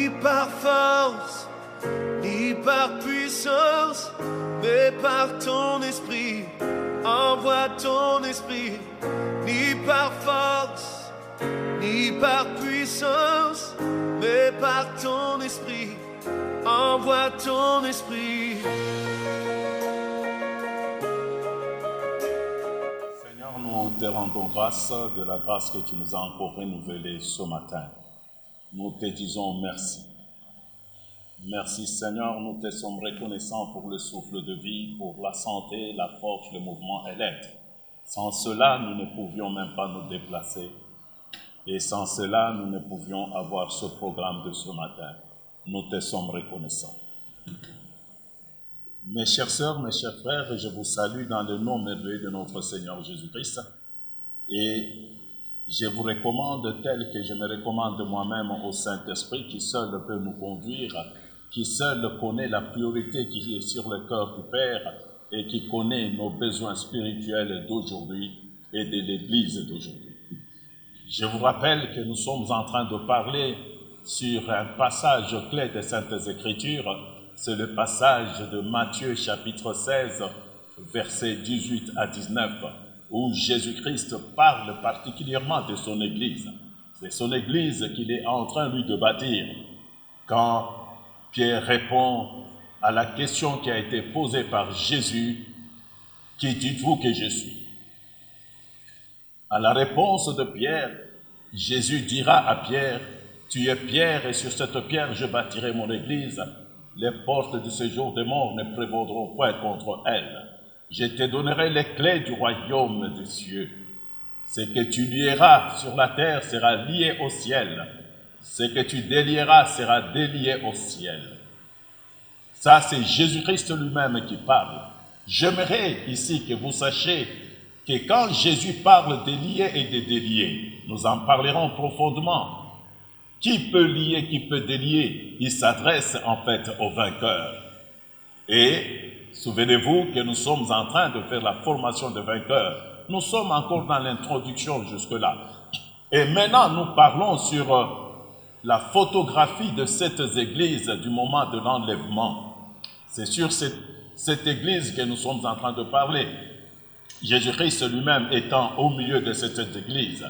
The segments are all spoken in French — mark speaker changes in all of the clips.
Speaker 1: ni par force, ni par puissance, mais par ton esprit. Envoie ton esprit, ni par force, ni par puissance, mais par ton esprit. Envoie ton esprit.
Speaker 2: Seigneur, nous te rendons grâce de la grâce que tu nous as encore renouvelée ce matin. Nous te disons merci. Merci Seigneur, nous te sommes reconnaissants pour le souffle de vie, pour la santé, la force, le mouvement et l'aide. Sans cela, nous ne pouvions même pas nous déplacer. Et sans cela, nous ne pouvions avoir ce programme de ce matin. Nous te sommes reconnaissants. Mes chères sœurs, mes chers frères, je vous salue dans le nom merveilleux de notre Seigneur Jésus-Christ. Et je vous recommande tel que je me recommande moi-même au Saint-Esprit qui seul peut nous conduire, qui seul connaît la priorité qui est sur le cœur du Père et qui connaît nos besoins spirituels d'aujourd'hui et de l'Église d'aujourd'hui. Je vous rappelle que nous sommes en train de parler sur un passage clé des Saintes Écritures. C'est le passage de Matthieu chapitre 16, versets 18 à 19, où Jésus-Christ parle particulièrement de son Église. C'est son Église qu'il est en train, lui, de bâtir. Quand Pierre répond à la question qui a été posée par Jésus, « Qui dites-vous que je suis ?» À la réponse de Pierre, Jésus dira à Pierre, « Tu es Pierre, et sur cette pierre je bâtirai mon Église. Les portes de ce jour de mort ne prévaudront point contre elle. Je te donnerai les clés du royaume des cieux. Ce que tu lieras sur la terre sera lié au ciel. Ce que tu délieras sera délié au ciel. » Ça, c'est Jésus-Christ lui-même qui parle. J'aimerais ici que vous sachiez que quand Jésus parle de lier et de délier, nous en parlerons profondément. Qui peut lier, qui peut délier? Il s'adresse en fait au vainqueur. Et souvenez-vous que nous sommes en train de faire la formation de vainqueurs. Nous sommes encore dans l'introduction jusque-là. Et maintenant, nous parlons sur la photographie de cette église du moment de l'enlèvement. C'est sur cette église que nous sommes en train de parler. Jésus-Christ lui-même étant au milieu de cette église.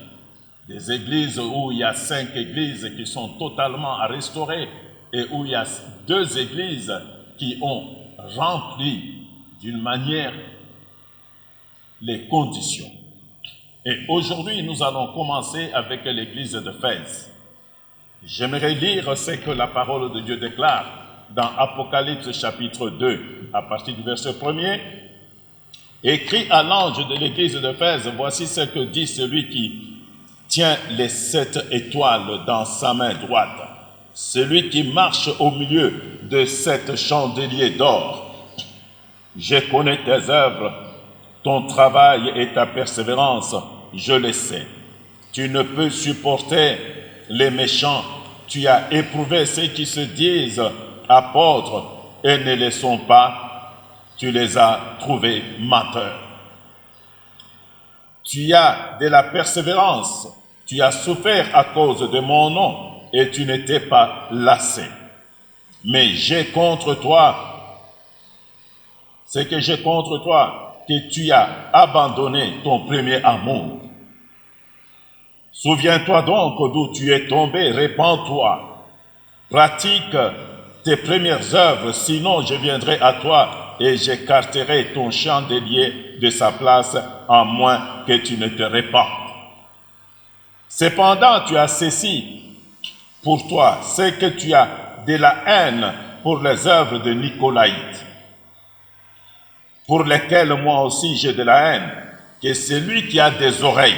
Speaker 2: Des églises où il y a 5 églises qui sont totalement à restaurer et où il y a 2 églises qui ont rempli d'une manière les conditions. Et aujourd'hui, nous allons commencer avec l'église d'Éphèse. J'aimerais lire ce que la parole de Dieu déclare dans Apocalypse chapitre 2, à partir du verset 1er. Écrit à l'ange de l'église d'Éphèse, voici ce que dit celui qui tient les 7 étoiles dans sa main droite, celui qui marche au milieu de 7 chandeliers d'or. Je connais tes œuvres, ton travail et ta persévérance, je le sais. Tu ne peux supporter les méchants, tu as éprouvé ceux qui se disent apôtres et ne le sont pas, tu les as trouvés menteurs. Tu as de la persévérance, tu as souffert à cause de mon nom et tu n'étais pas lassé. Mais j'ai contre toi, c'est que j'ai contre toi, que tu as abandonné ton premier amour. Souviens-toi donc d'où tu es tombé, répands-toi, pratique tes premières œuvres, sinon je viendrai à toi et j'écarterai ton chandelier de sa place, à moins que tu ne te répandes. Cependant, tu as ceci pour toi, c'est que tu as de la haine pour les œuvres de Nicolaïte, pour lesquelles moi aussi j'ai de la haine, que celui qui a des oreilles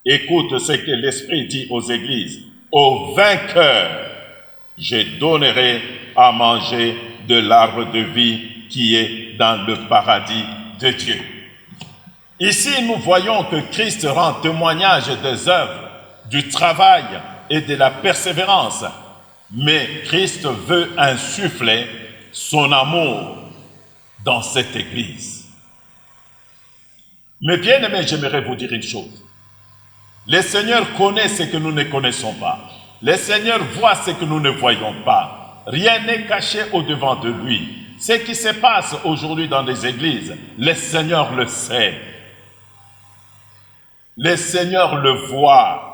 Speaker 2: écoute ce que l'Esprit dit aux églises. Au vainqueur, je donnerai à manger de l'arbre de vie qui est dans le paradis de Dieu. Ici, nous voyons que Christ rend témoignage des œuvres, du travail et de la persévérance. Mais Christ veut insuffler son amour dans cette église. Mais bien aimés, j'aimerais vous dire une chose. Le Seigneur connaît ce que nous ne connaissons pas. Le Seigneur voit ce que nous ne voyons pas. Rien n'est caché au-devant de lui. Ce qui se passe aujourd'hui dans les églises, le Seigneur le sait. Le Seigneur le voit.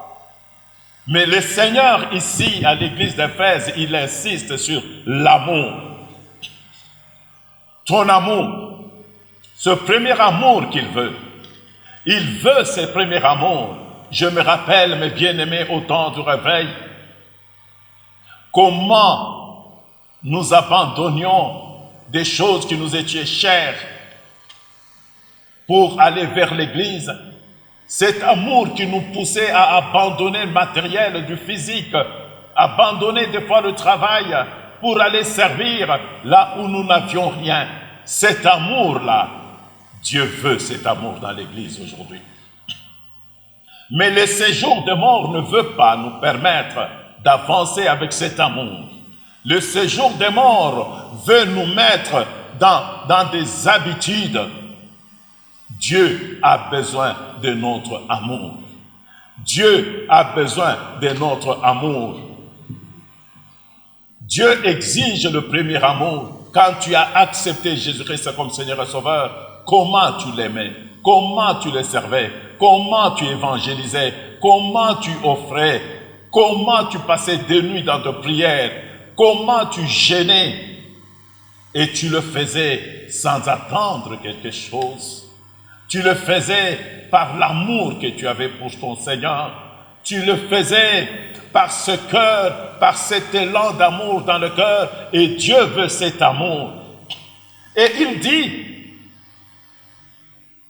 Speaker 2: Mais le Seigneur ici, à l'église d'Éphèse, il insiste sur l'amour. Ton amour, ce premier amour qu'il veut. Il veut ce premier amour. Je me rappelle, mes bien-aimés, au temps du réveil, comment nous abandonnions des choses qui nous étaient chères pour aller vers l'église. Cet amour qui nous poussait à abandonner le matériel du physique, abandonner des fois le travail pour aller servir là où nous n'avions rien. Cet amour-là, Dieu veut cet amour dans l'église aujourd'hui. Mais le séjour de mort ne veut pas nous permettre d'avancer avec cet amour. Le séjour des morts veut nous mettre dans des habitudes. Dieu a besoin de notre amour. Dieu a besoin de notre amour. Dieu exige le premier amour. Quand tu as accepté Jésus-Christ comme Seigneur et Sauveur, comment tu l'aimais? Comment tu le servais? Comment tu évangélisais? Comment tu offrais? Comment tu passais des nuits dans tes prières? Comment tu gênais? Et tu le faisais sans attendre quelque chose. Tu le faisais par l'amour que tu avais pour ton Seigneur. Tu le faisais par ce cœur, par cet élan d'amour dans le cœur. Et Dieu veut cet amour. Et il dit,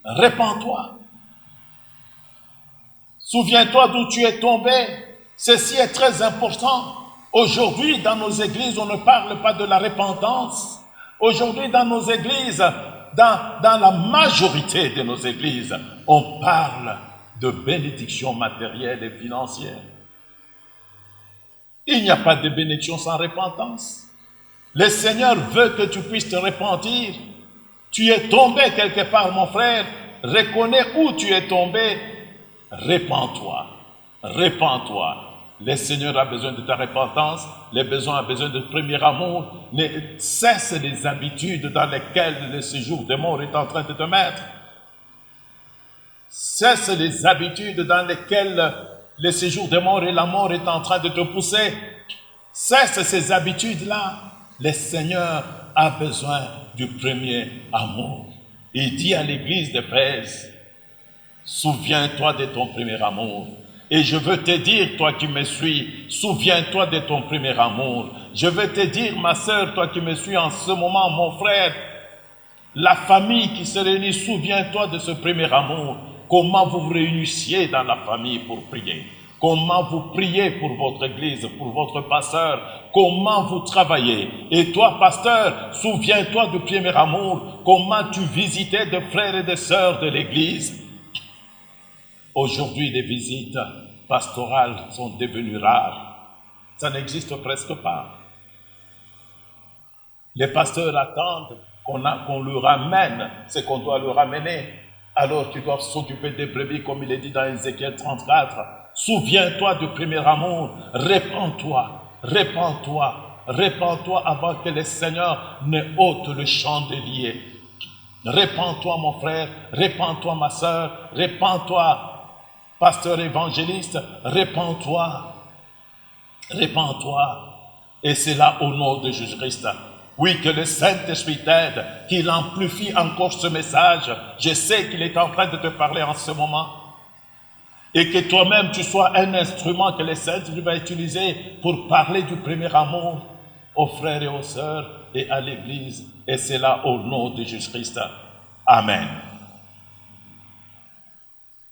Speaker 2: répands-toi. Souviens-toi d'où tu es tombé. Ceci est très important. Aujourd'hui, dans nos églises, on ne parle pas de la repentance. Aujourd'hui, dans nos églises, dans la majorité de nos églises, on parle de bénédiction matérielle et financière. Il n'y a pas de bénédiction sans repentance. Le Seigneur veut que tu puisses te repentir. Tu es tombé quelque part, mon frère. Reconnais où tu es tombé. Répands-toi. Répands-toi. Le Seigneur a besoin de ta repentance. Le besoin a besoin de premier amour. Cesse les habitudes dans lesquelles le séjour des morts est en train de te mettre. Cesse les habitudes dans lesquelles le séjour des morts et la mort est en train de te pousser. Cesse ces habitudes-là. Le Seigneur a besoin du premier amour. Il dit à l'église d'Éphèse, souviens-toi de ton premier amour. Et je veux te dire, toi qui me suis, souviens-toi de ton premier amour. Je veux te dire, ma sœur, toi qui me suis en ce moment, mon frère, la famille qui se réunit, souviens-toi de ce premier amour. Comment vous vous réunissiez dans la famille pour prier. Comment vous priez pour votre église, pour votre pasteur. Comment vous travaillez. Et toi, pasteur, souviens-toi du premier amour. Comment tu visitais des frères et des sœurs de l'église. Aujourd'hui, les visites pastorales sont devenues rares. Ça n'existe presque pas. Les pasteurs attendent qu'on leur ramène ce qu'on doit leur ramener. Alors tu dois s'occuper des brebis, comme il est dit dans Ézéchiel 34. Souviens-toi du premier amour. Répands-toi, répands-toi, répands-toi avant que le Seigneur ne ôte le chandelier. Répands-toi, mon frère. Répands-toi, ma sœur. Répands-toi, pasteur évangéliste, répands-toi, répands-toi. Et c'est là au nom de Jésus-Christ. Oui, que le Saint-Esprit t'aide, qu'il amplifie encore ce message. Je sais qu'il est en train de te parler en ce moment. Et que toi-même, tu sois un instrument que le Saint-Esprit va utiliser pour parler du premier amour aux frères et aux sœurs et à l'Église. Et c'est là au nom de Jésus-Christ. Amen.